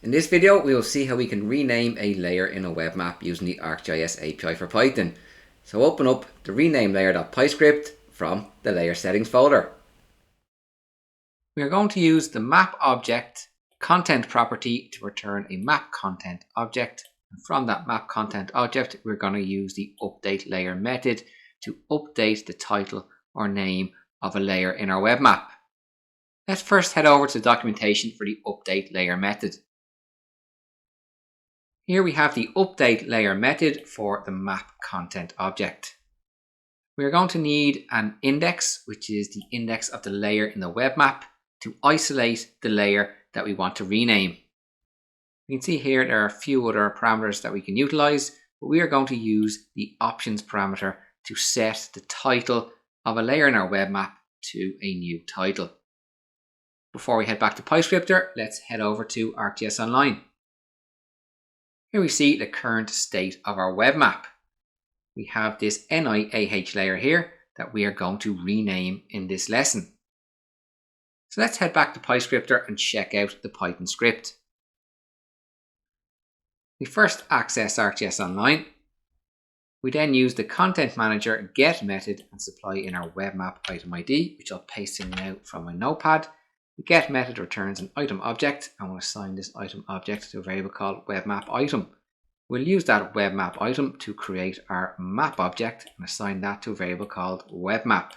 In this video, we will see how we can rename a layer in a web map using the ArcGIS API for Python. So open up the rename layer.py script from the layer settings folder. We are going to use the map object content property to return a map content object. And from that map content object, we're going to use the update layer method to update the title or name of a layer in our web map. Let's first head over to the documentation for the update layer method. Here we have the update layer method for the map content object. We are going to need an index, which is the index of the layer in the web map, to isolate the layer that we want to rename. You can see here there are a few other parameters that we can utilize, but we are going to use the options parameter to set the title of a layer in our web map to a new title. Before we head back to PyScripter, let's head over to ArcGIS Online. Here we see the current state of our web map. We have this NIAH layer here that we are going to rename in this lesson. So let's head back to PyScripter and check out the Python script. We first access ArcGIS Online. We then use the content manager get method and supply in our web map item ID, which I'll paste in now from my notepad. The get method returns an item object, and we'll assign this item object to a variable called WebMap item. We'll use that WebMap item to create our map object and assign that to a variable called WebMap.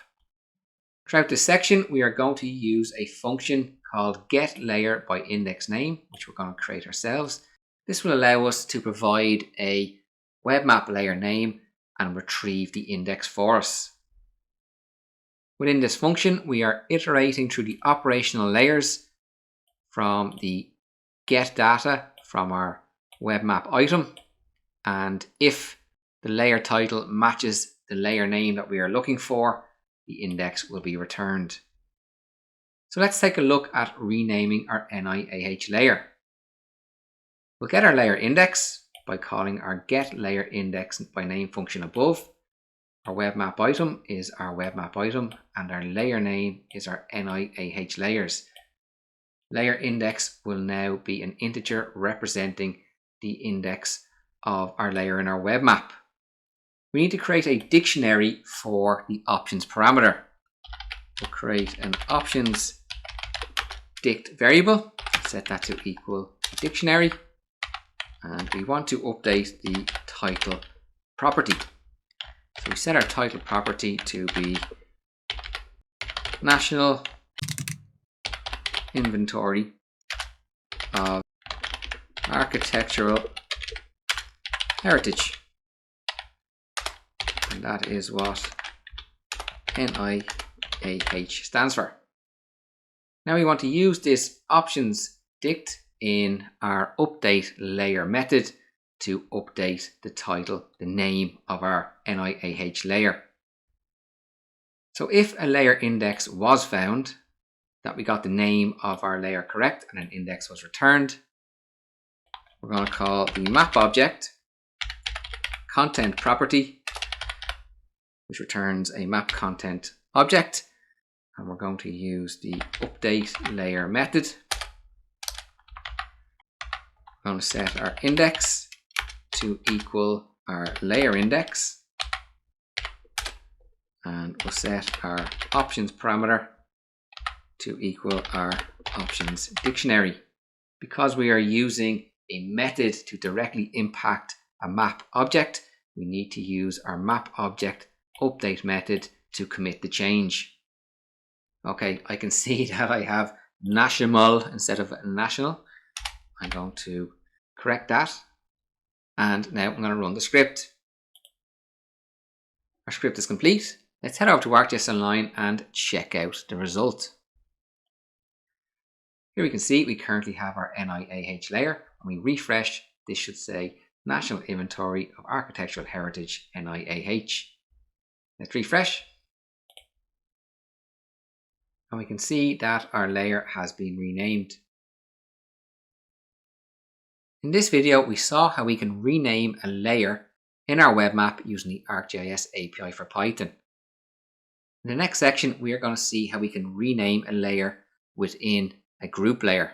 Throughout this section, we are going to use a function called getLayerByIndexName, which we're going to create ourselves. This will allow us to provide a WebMap layer name and retrieve the index for us. Within this function, we are iterating through the operational layers from the get data from our web map item. And if the layer title matches the layer name that we are looking for, the index will be returned. So let's take a look at renaming our NIAH layer. We'll get our layer index by calling our get layer index by name function above. Our web map item is our web map item, and our layer name is our NIAH layers. Layer index will now be an integer representing the index of our layer in our web map. We need to create a dictionary for the options parameter. We'll create an options dict variable, set that to equal dictionary, and we want to update the title property. So we set our title property to be National Inventory of Architectural Heritage. And that is what NIAH stands for. Now we want to use this options dict in our update layer method to update the title, the name of our NIAH layer. So if a layer index was found, that we got the name of our layer correct and an index was returned, we're going to call the map object content property, which returns a map content object, and we're going to use the update layer method. We're going to set our index to equal our layer index, and we'll set our options parameter to equal our options dictionary. Because we are using a method to directly impact a map object, we need to use our map object update method to commit the change. Okay, I can see that I have national instead of national. I'm going to correct that. And now I'm going to run the script. Our script is complete. Let's head over to ArcGIS Online and check out the result. Here we can see we currently have our NIAH layer. When we refresh, this should say National Inventory of Architectural Heritage NIAH. Let's refresh. And we can see that our layer has been renamed. In this video, we saw how we can rename a layer in our web map using the ArcGIS API for Python. In the next section, we are going to see how we can rename a layer within a group layer.